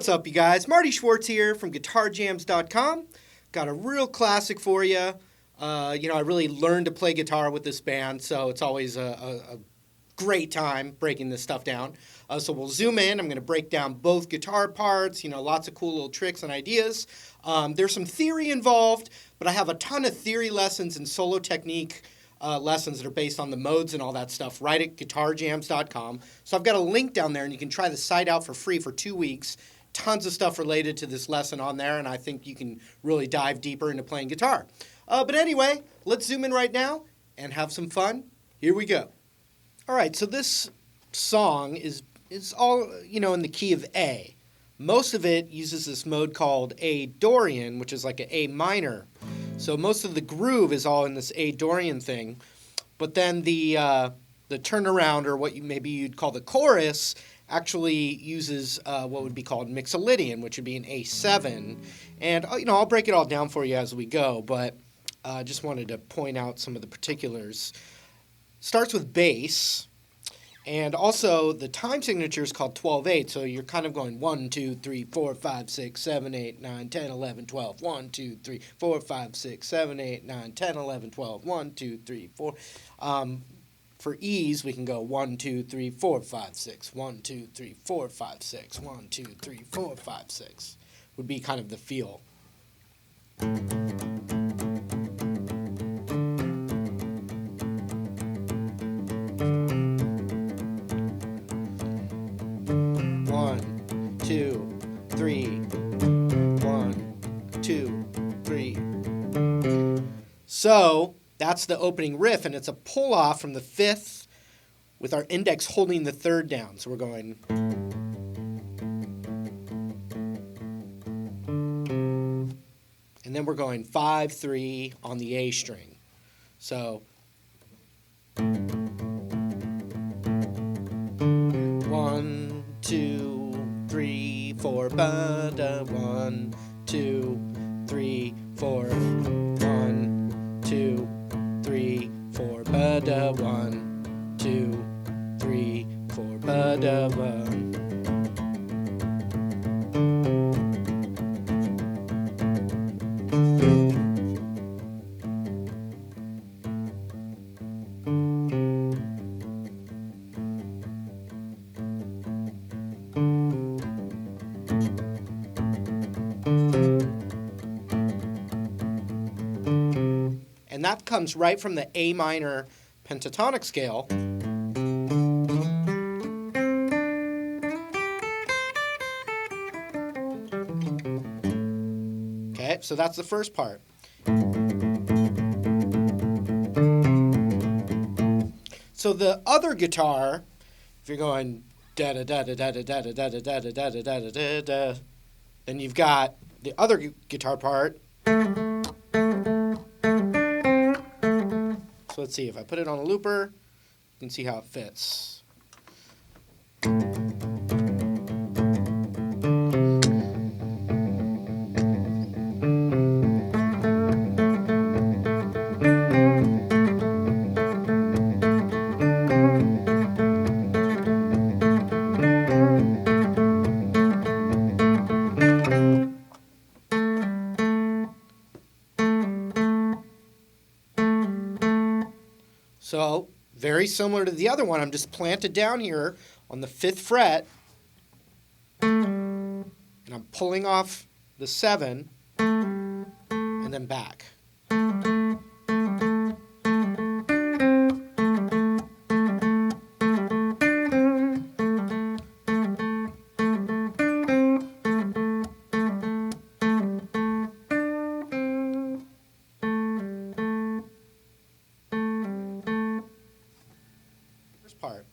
What's up, you guys? Marty Schwartz here from GuitarJamz.com. Got a real classic for you. I really learned to play guitar with this band, so it's always a great time breaking this stuff down. So we'll zoom in. I'm going to break down both guitar parts, lots of cool little tricks and ideas. There's some theory involved, but I have a ton of theory lessons and solo technique lessons that are based on the modes and all that stuff right at GuitarJamz.com. So I've got a link down there, and you can try the site out for free for 2 weeks. Tons of stuff related to this lesson on there, and I think you can really dive deeper into playing guitar. But anyway, let's zoom in right now and have some fun. Here we go. All right, so this song is all, in the key of A. Most of it uses this mode called A Dorian, which is like an A minor. So most of the groove is all in this A Dorian thing. But then the turnaround, or what maybe you'd call the chorus, actually uses what would be called Mixolydian, which would be an A7. And, I'll break it all down for you as we go, but I just wanted to point out some of the particulars. Starts with bass, and also the time signature is called 12/8, so you're kind of going 1, 2, 3, 4, 5, 6, 7, 8, 9, 10, 11, 12, 1, 2, 3, 4, 5, 6, 7, 8, 9, 10, 11, 12, 1, 2, 3, 4. For ease, we can go 1, 2, 3, 4, 5, 6, 1, 2, 3, 4, 5, 6, 1, 2, 3, 4, 5, 6, would be kind of the feel. 1, 2, 3, 1, 2, 3. So that's the opening riff, and it's a pull-off from the 5th with our index holding the 3rd down. So we're going... And then we're going 5, 3 on the A string. So... 1, 2, 3, 4, ba-da, 1, 2, 3, 4, 1, 2, 3, 4, ba-da, 1, 2, 3, 4, ba-da, 1. And that comes right from the A minor pentatonic scale. Okay, so that's the first part. So the other guitar, if you're going da da da da da da da da da da da da da da da da, then you've got the other guitar part. So let's see, if I put it on a looper, you can see how it fits. So, very similar to the other one, I'm just planted down here on the 5th fret, and I'm pulling off the 7, and then back. Part.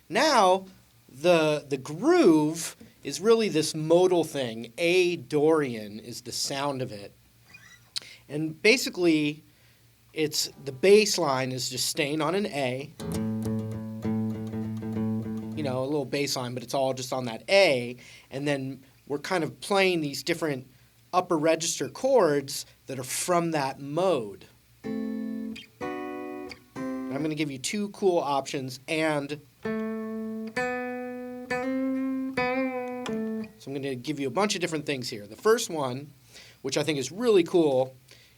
Now, the groove is really this modal thing. A Dorian is the sound of it. And basically, the bass line is just staying on an A. A little bass line, but it's all just on that A. And then we're kind of playing these different upper register chords that are from that mode. I'm going to give you 2 cool options, and So I'm going to give you a bunch of different things here. The first one, which I think is really cool,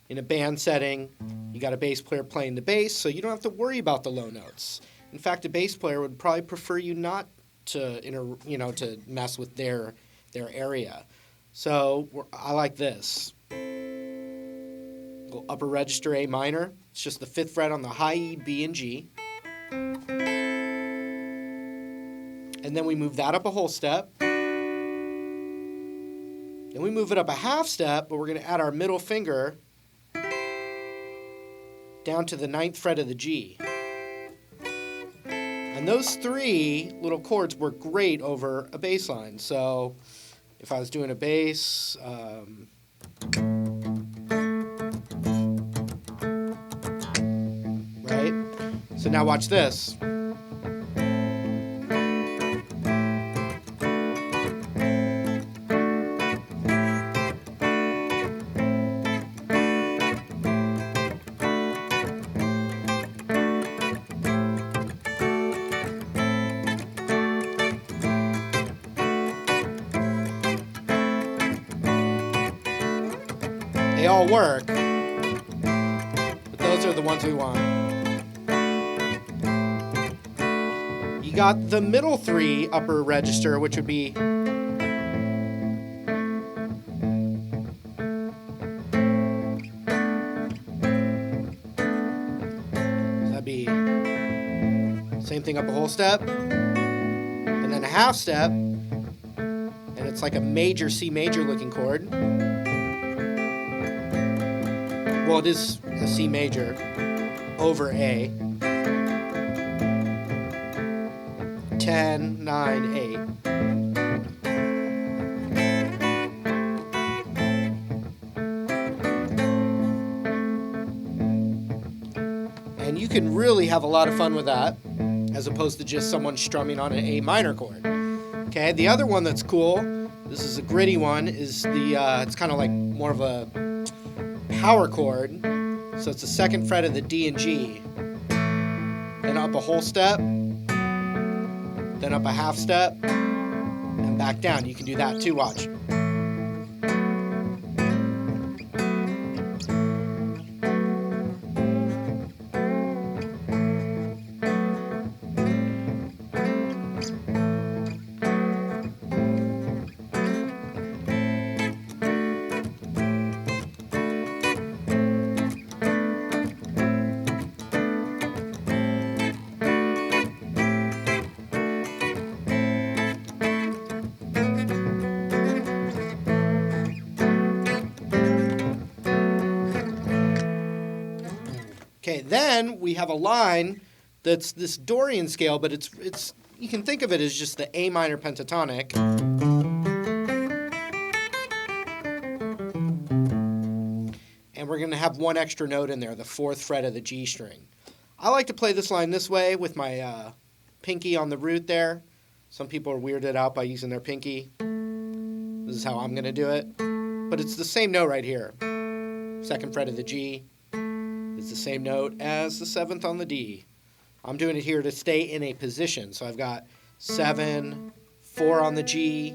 in a band setting, you got a bass player playing the bass, so you don't have to worry about the low notes. In fact, a bass player would probably prefer you not to, to mess with their area. So I like this. Little upper register A minor. It's just the 5th fret on the high E, B, and G. And then we move that up a whole step. Then we move it up a half step, but we're going to add our middle finger down to the 9th fret of the G. And those 3 little chords work great over a bass line. So if I was doing a bass, right? So now watch this. They all work, but those are the ones we want. You got the middle 3 upper register, which would be same thing up a whole step, and then a half step, and it's like a major C major looking chord. Well, it is a C major over A. 10, 9, 8. And you can really have a lot of fun with that, as opposed to just someone strumming on an A minor chord. Okay, the other one that's cool, this is a gritty one, is it's kind of like more of a power chord. So it's the 2nd fret of the D and G. Then up a whole step, then up a half step, and back down. You can do that too, watch. Okay, then we have a line that's this Dorian scale, but it's you can think of it as just the A minor pentatonic. And we're going to have one extra note in there, the 4th fret of the G string. I like to play this line this way with my pinky on the root there. Some people are weirded out by using their pinky. This is how I'm going to do it. But it's the same note right here. 2nd fret of the G. It's the same note as the 7th on the D. I'm doing it here to stay in a position. So I've got 7, 4 on the G,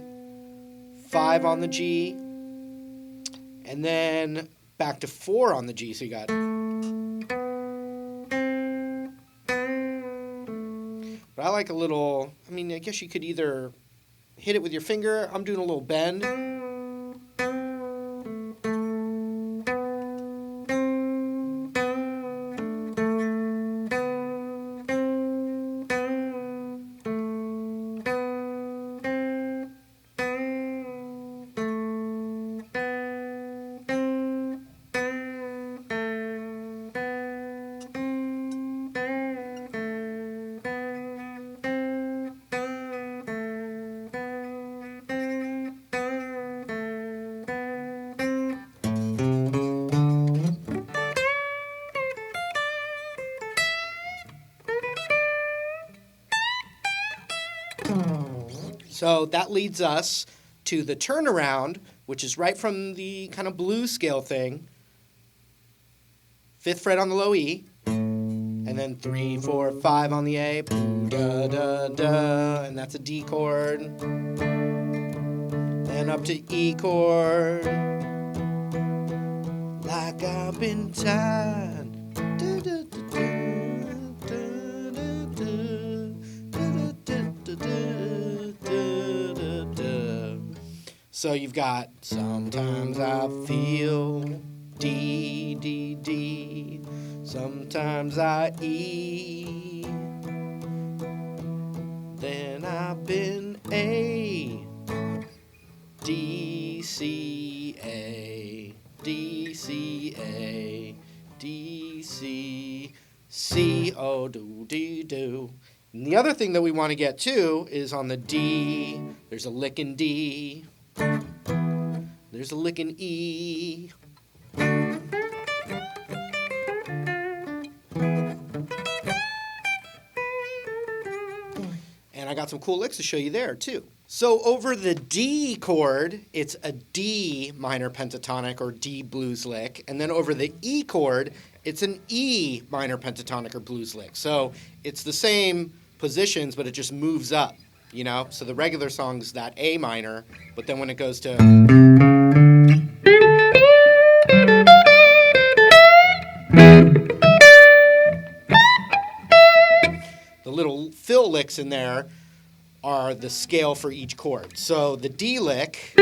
5 on the G, and then back to 4 on the G. So you got... But I like a little... I guess you could either hit it with your finger. I'm doing a little bend. So that leads us to the turnaround, which is right from the kind of blues scale thing. 5th fret on the low E, and then 3, 4, 5 on the A, da, da, da, and that's a D chord. Then up to E chord, like I've been tied. So you've got sometimes I feel D, D, D. Sometimes I E. Then I've been A, D, C, A, D, C, A, D, C, C, O, do, D, do. And the other thing that we want to get to is on the D, there's a lick in D, there's a lick in E. And I got some cool licks to show you there, too. So over the D chord, it's a D minor pentatonic or D blues lick. And then over the E chord, it's an E minor pentatonic or blues lick. So it's the same positions, but it just moves up, you know? So the regular song's that A minor, but then when it goes to... the little fill licks in there are the scale for each chord. So the D lick,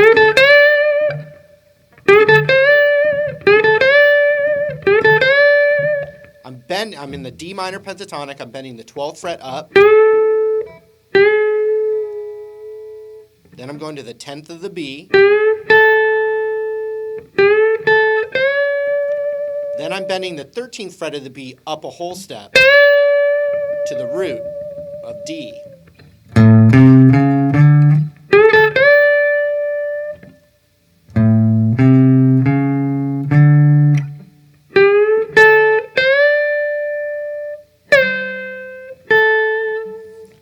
I'm in the D minor pentatonic, I'm bending the 12th fret up. Then I'm going to the 10th of the B. Then I'm bending the 13th fret of the B up a whole step to the root of D.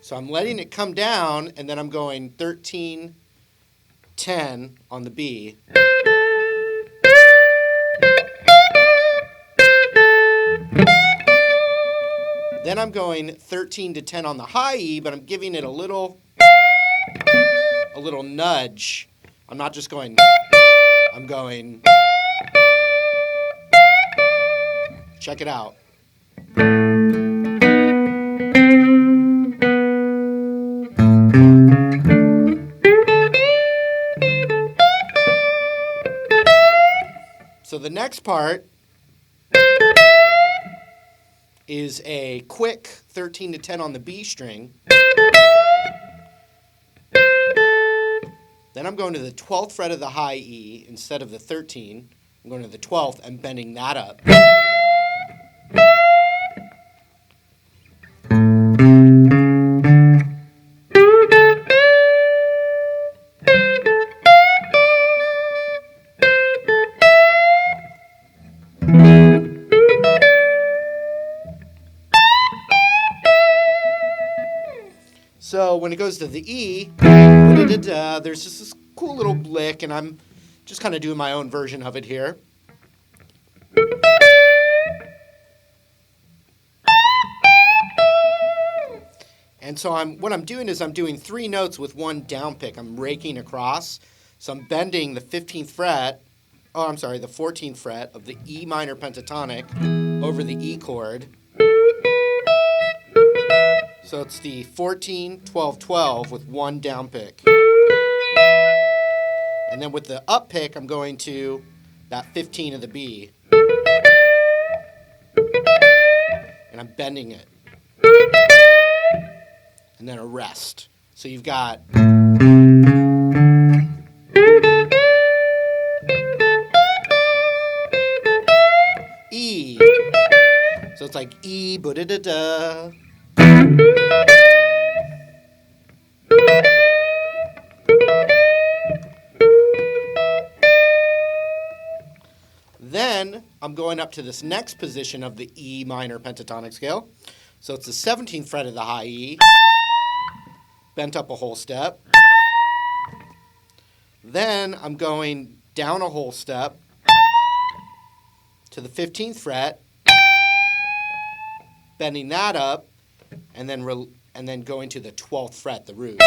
So I'm letting it come down, and then I'm going 13, 10 on the B. Then I'm going 13 to 10 on the high E, but I'm giving it a little nudge. I'm not just going, I'm going, check it out. So the next part is a quick 13 to 10 on the B string. Then I'm going to the 12th fret of the high E instead of the 13. I'm going to the 12th and bending that up. So when it goes to the E, there's just this cool little lick, and I'm just kind of doing my own version of it here. And so what I'm doing is I'm doing 3 notes with one down pick. I'm raking across. So I'm bending the 15th fret, the 14th fret of the E minor pentatonic over the E chord. So it's the 14, 12, 12 with one down pick. And then with the up pick, I'm going to that 15 of the B. And I'm bending it. And then a rest. So you've got E. So it's like E, ba-da-da-da. Then I'm going up to this next position of the E minor pentatonic scale. So it's the 17th fret of the high E, bent up a whole step. Then I'm going down a whole step to the 15th fret, bending that up, and then going to the 12th fret, the root.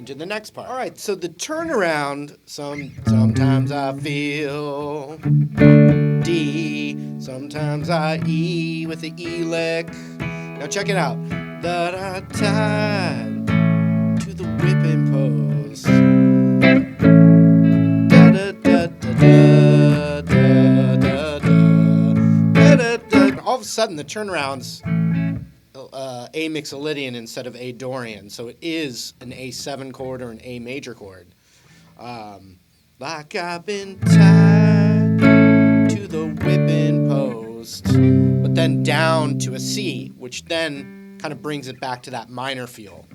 into the next part. All right, so the turnaround, sometimes I feel D, sometimes I E with the E lick. Now check it out. Da-da, tied to the whipping post. All of a sudden, the turnaround's A mixolydian instead of A Dorian, so it is an A7 chord or an A major chord. Like I've been tied to the whipping post, but then down to a C, which then kind of brings it back to that minor feel.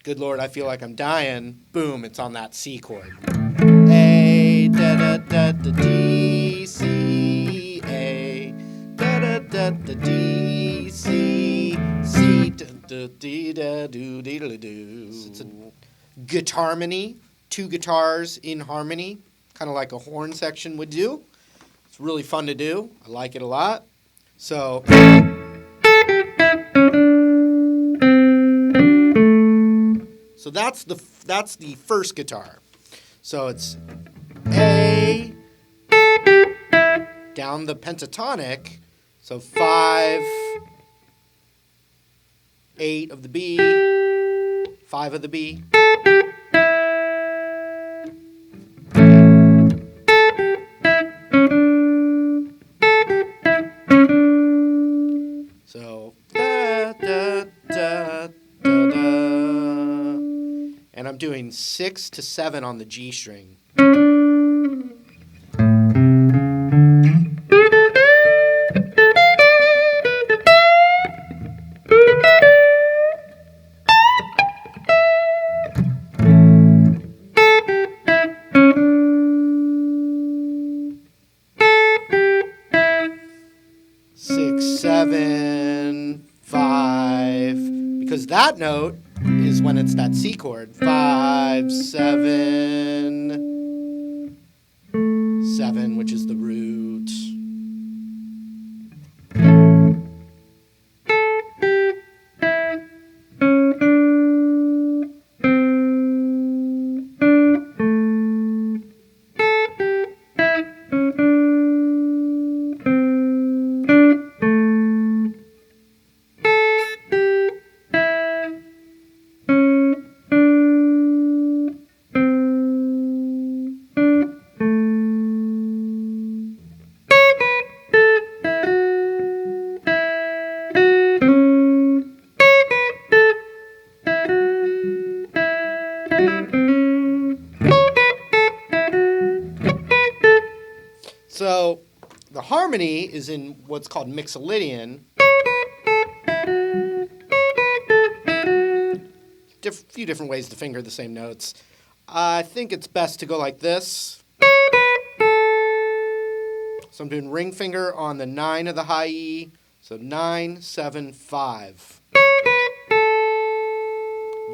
Good Lord, I Feel Like I'm Dying, boom, it's on that C chord. A, da da da da D, C, A, da da da da D, C, C, da da dee da do dee da do. It's a guitarmony, two guitars in harmony, kind of like a horn section would do. It's really fun to do. I like it a lot. So that's the first guitar. So it's A, down the pentatonic, so 5, 8 of the B, 5 of the B. So da da da da da. And I'm doing 6 to 7 on the G string. Because that note is when it's that C chord. 5, 7, 7, which is the root. So the harmony is in what's called mixolydian. Few different ways to finger the same notes. I think it's best to go like this. So I'm doing ring finger on the 9 of the high E. So 9, 7, 5.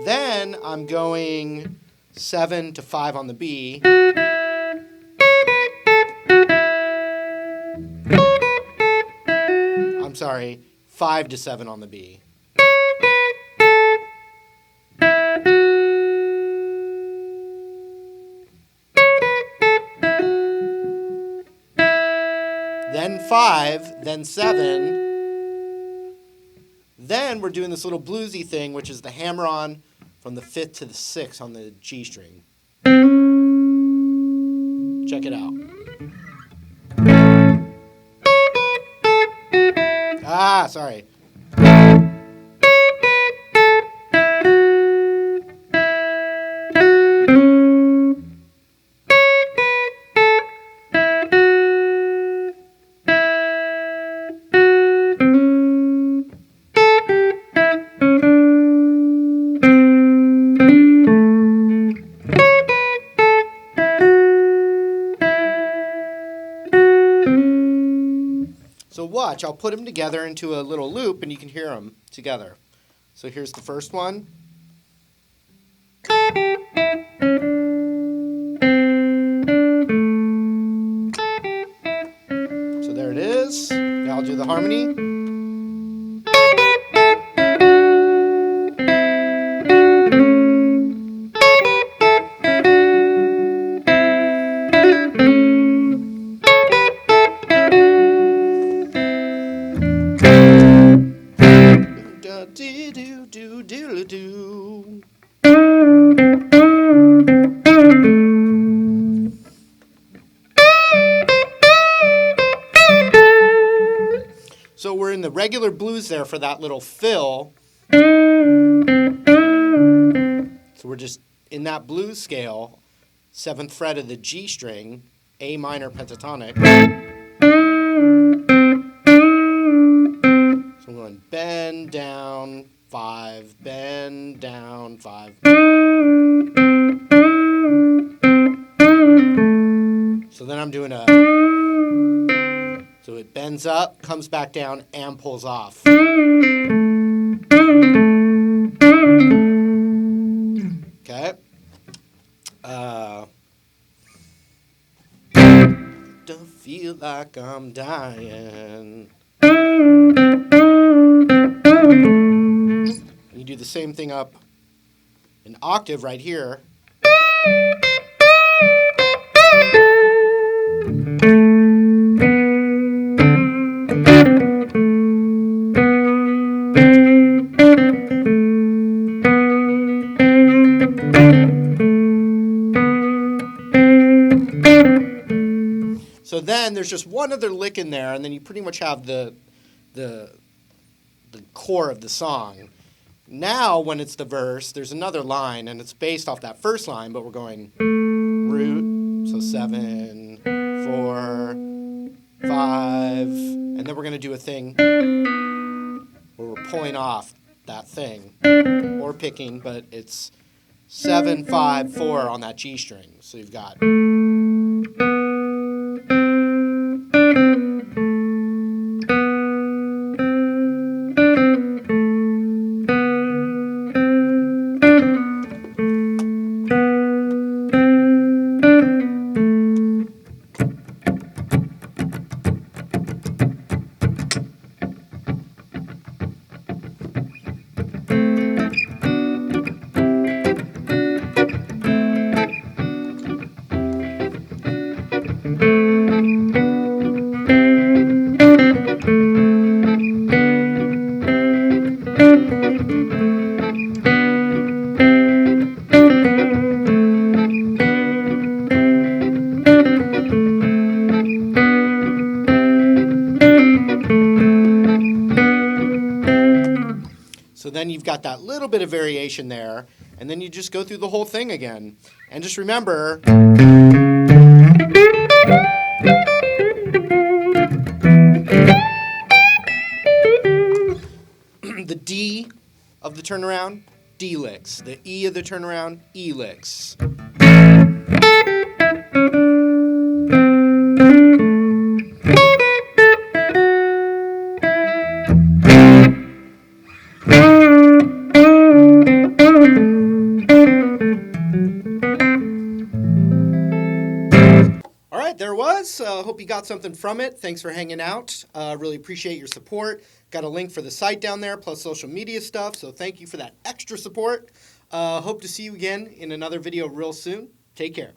Then I'm going 7 to 5 on the B. I'm sorry, 5 to 7 on the B. Then 5, then 7. Then we're doing this little bluesy thing, which is the hammer-on from the 5th to the 6th on the G string. Check it out. Ah, sorry. So watch, I'll put them together into a little loop and you can hear them together. So here's the first one. regular blues there for that little fill. So we're just in that blues scale, 7th fret of the G string, A minor pentatonic. So we're going bend, down, 5, bend, down, 5. So then I'm doing a, so it bends up, comes back down, and pulls off. Okay. Don't feel like I'm dying. You do the same thing up an octave right here. So then there's just one other lick in there, and then you pretty much have the core of the song. Now, when it's the verse, there's another line, and it's based off that first line, but we're going root, so 7, 4, 5, and then we're going to do a thing where we're pulling off that thing, or picking, but it's 7, 5, 4 on that G string. So you've got... So then you've got that little bit of variation there, and then you just go through the whole thing again. And just remember, the D of the turnaround, D licks. The E of the turnaround, E licks. All right, there it was. Hope you got something from it. Thanks for hanging out. Really appreciate your support. Got a link for the site down there, plus social media stuff. So thank you for that extra support. Hope to see you again in another video real soon. Take care.